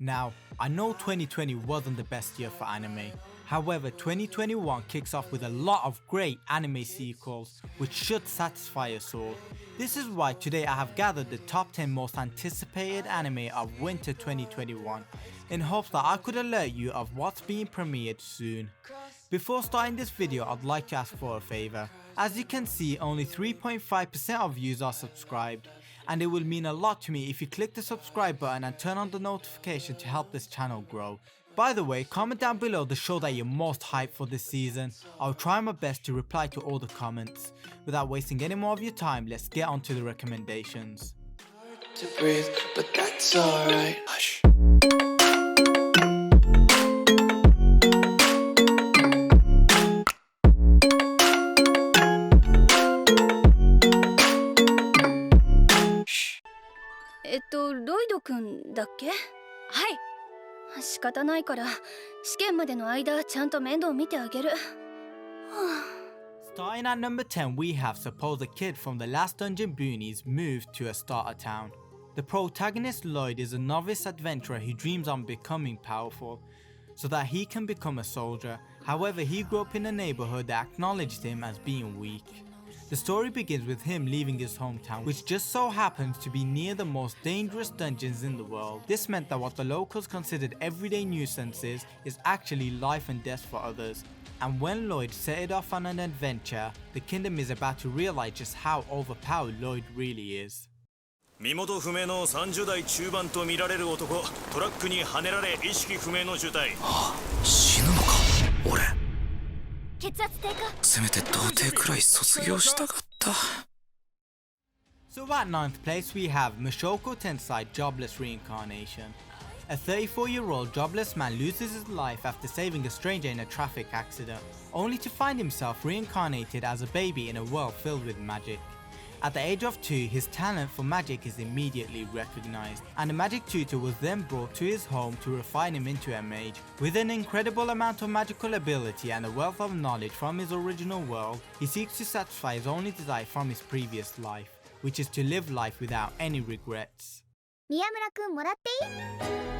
Now, I know 2020 wasn't the best year for anime. However, 2021 kicks off with a lot of great anime sequels, which should satisfy us all. This is why today I have gathered the top 10 most anticipated anime of winter 2021, in hopes that I could alert you of what's being premiered soon. Before starting this video, I'd like to ask for a favour. As you can see, only 3.5% of views are subscribed, and it will mean a lot to me if you click the subscribe button and turn on the notification to help this channel grow. By the way, comment down below the show that you're most hyped for this season. I'll try my best to reply to all the comments. Without wasting any more of your time, let's get on to the recommendations. To breathe, but that's alright. Hush.ロイドくんだっけ？はい。仕方ないから試験までの間ちゃんと面倒見てあげる。Starting at number 10, we have suppose a kid from the last dungeon Boonies moved to a starter town. The protagonist Lloyd is a novice adventurer who dreams on becoming powerful, so that he can become a soldier. However, he grew up in a neighborhood that acknowledged him as being weak. The story begins with him leaving his hometown, which just so happens to be near the most dangerous dungeons in the world. This meant that what the locals considered everyday nuisances is actually life and death for others. And when Lloyd set it off on an adventure, the kingdom is about to realize just how overpowered Lloyd really is. 身元不明の30代中盤と見られる男、トラックにはねられ意識不明の重体。死ぬのか、俺。血圧低下。せめて童貞くらい卒業したかった。So at 9th place we have Mushoku Tensei Jobless Reincarnation. A 34-year-old jobless man loses his life after saving a stranger in a traffic accident, only to find himself reincarnated as a baby in a world filled with magic. At the age of 2, his talent for magic is immediately recognized, and a magic tutor was then brought to his home to refine him into a mage. With an incredible amount of magical ability and a wealth of knowledge from his original world, he seeks to satisfy his only desire from his previous life, which is to live life without any regrets. 宮村くんもらって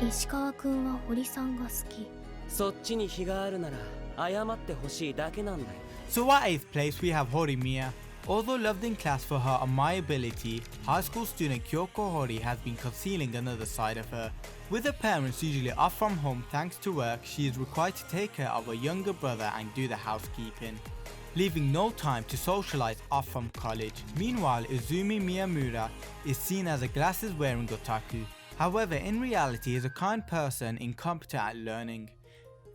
いい？石川くんは堀さんが好き。そっちに非があるなら謝ってほしいだけなんだよ。 So at 8th place we have Horimiya. Although loved in class for her admirability, high school student Kyoko Hori has been concealing another side of her. With her parents usually off from home thanks to work, she is required to take care of her younger brother and do the housekeeping, leaving no time to socialize off from college. Meanwhile, Izumi Miyamura is seen as a glasses-wearing otaku. However, in reality he is a kind person incompetent at learning.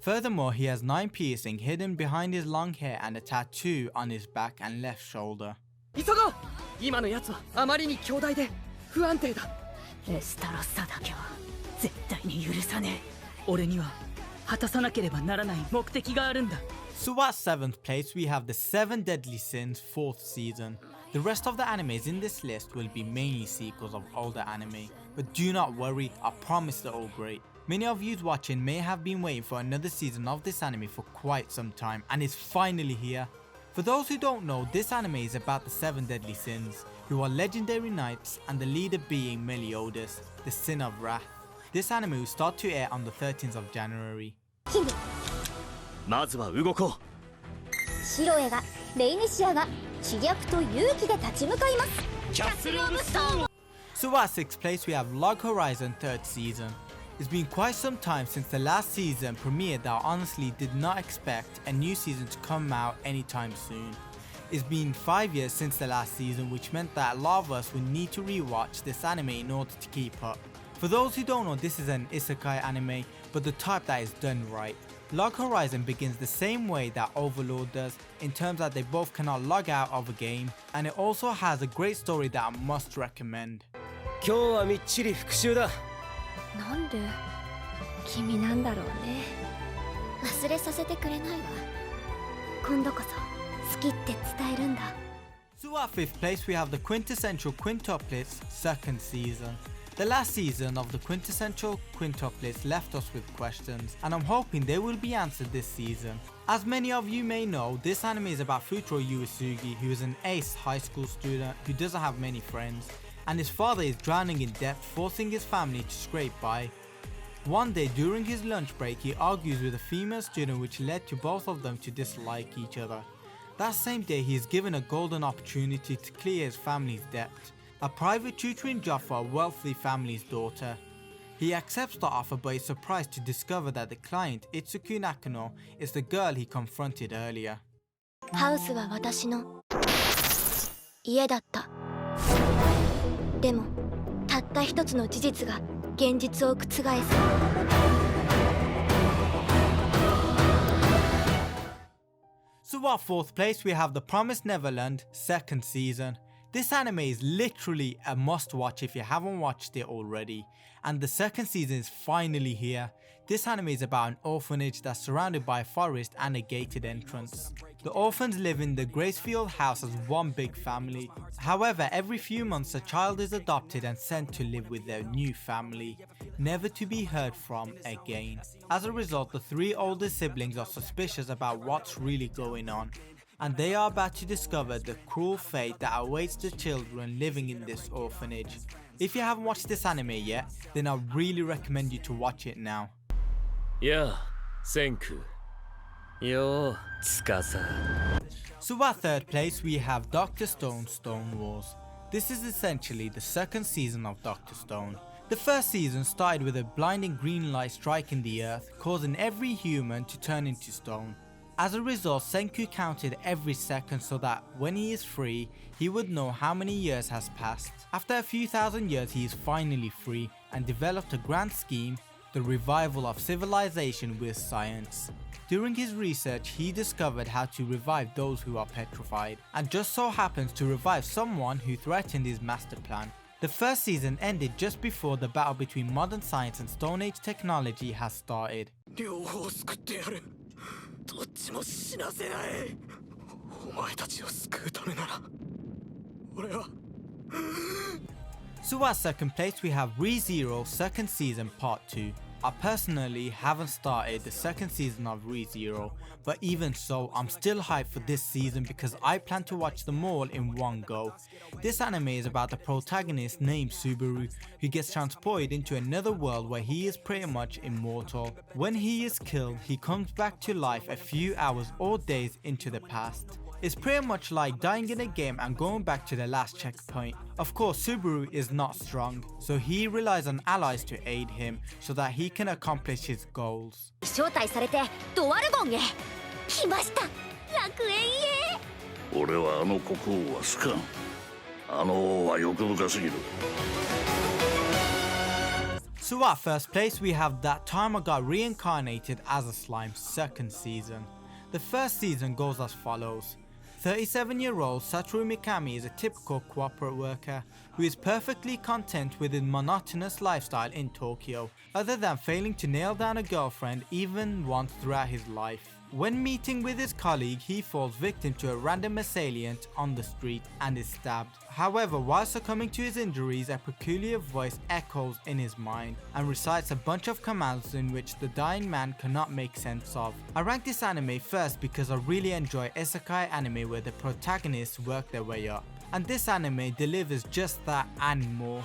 Furthermore, he has 9 piercings hidden behind his long hair and a tattoo on his back and left shoulder. 急ごう！今のやつはあまりに強大で不安定だ。エスタロッサだけは絶対に許さねえ。俺には果たさなければならない目的があるんだ。 So at 7th place we have the 7 Deadly Sins 4th season. The rest of the animes in this list will be mainly sequels of older anime, but do not worry, I promise they're all great. Many of you watching may have been waiting for another season of this anime for quite some time, and it's finally here. For those who don't know, this anime is about the 7 deadly sins, who are legendary knights and the leader being Meliodas, the sin of wrath. This anime will start to air on the 13th of January. まずは動こう。シロエがレイニシアが知略と勇気で立ち向かいます。キャッスル・オブ・ストーン。 So at 6th place we have Log Horizon 3rd season. It's been quite some time since the last season premiered that I honestly did not expect a new season to come out anytime soon. It's been 5 years since the last season, which meant that a lot of us would need to rewatch this anime in order to keep up. For those who don't know, this is an isekai anime, but the type that is done right. Log Horizon begins the same way that Overlord does, in terms that they both cannot log out of a game, and it also has a great story that I must recommend. 今日はみっちり復習だ。なんで君なんだろうね。忘れさせてくれないわ。今度こそ好きって伝えるんだ。 So at 5th place we have the Quintessential Quintuplets 2nd season. The last season of the Quintessential Quintuplets left us with questions, and I'm hoping they will be answered this season. As many of you may know, this anime is about Futaro Yuasugi, who is an ace high school student who doesn't have many friends, and his father is drowning in debt, forcing his family to scrape by. One day during his lunch break he argues with a female student, which led to both of them to dislike each other. That same day he is given a golden opportunity to clear his family's debt, a private tutoring job for a wealthy family's daughter. He accepts the offer but is surprised to discover that the client, Itsuku Nakano, is the girl he confronted earlier. ハウスは私の家だった。でもたった一つの事実が現実を覆す。So at 4th place we have The Promised Neverland 2nd season. This anime is literally a must watch if you haven't watched it already, and the 2nd season is finally here. This anime is about an orphanage that's surrounded by a forest and a gated entrance. The orphans live in the Gracefield house as one big family. However, every few months a child is adopted and sent to live with their new family, never to be heard from again. As a result, the 3 older siblings are suspicious about what's really going on, and they are about to discover the cruel fate that awaits the children living in this orphanage. If you haven't watched this anime yet, then I really recommend you to watch it now. Yeah, Senku. Yo, tsukasa. So at 3rd place we have Dr. Stone's Stone Wars. This is essentially the 2nd season of Dr. Stone. The 1st season started with a blinding green light striking the earth, causing every human to turn into stone. As a result, Senku counted every second so that when he is free, he would know how many years has passed. After a few thousand years he is finally free and developed a grand scheme, the revival of civilization with science. During his research he discovered how to revive those who are petrified, and just so happens to revive someone who threatened his master plan. The 1st season ended just before the battle between modern science and Stone Age technology has started. 両方救ってやる。どっちも死なせない。お前たちを救うためなら俺は。 So at 2nd place we have ReZero 2nd season part 2. I personally haven't started the 2nd season of ReZero, but even so I'm still hyped for this season because I plan to watch them all in one go. This anime is about the protagonist named Subaru, who gets transported into another world where he is pretty much immortal. When he is killed, he comes back to life a few hours or days into the past. It's pretty much like dying in a game and going back to the last checkpoint. Of course, Subaru is not strong, so he relies on allies to aid him so that he can accomplish his goals. 招待されてドワルゴンへ来ました。楽園へ。俺はあの国王は好かん。あの王は欲深すぎる。 So at 1st place we have That Time I Got Reincarnated as a Slime 2nd season. The 1st season goes as follows. 37-year-old Satoru Mikami is a typical corporate worker who is perfectly content with his monotonous lifestyle in Tokyo, other than failing to nail down a girlfriend even once throughout his life. When meeting with his colleague, he falls victim to a random assailant on the street and is stabbed. However, while succumbing to his injuries, a peculiar voice echoes in his mind and recites a bunch of commands in which the dying man cannot make sense of. I rank this anime first because I really enjoy isekai anime where the protagonists work their way up, and this anime delivers just that and more.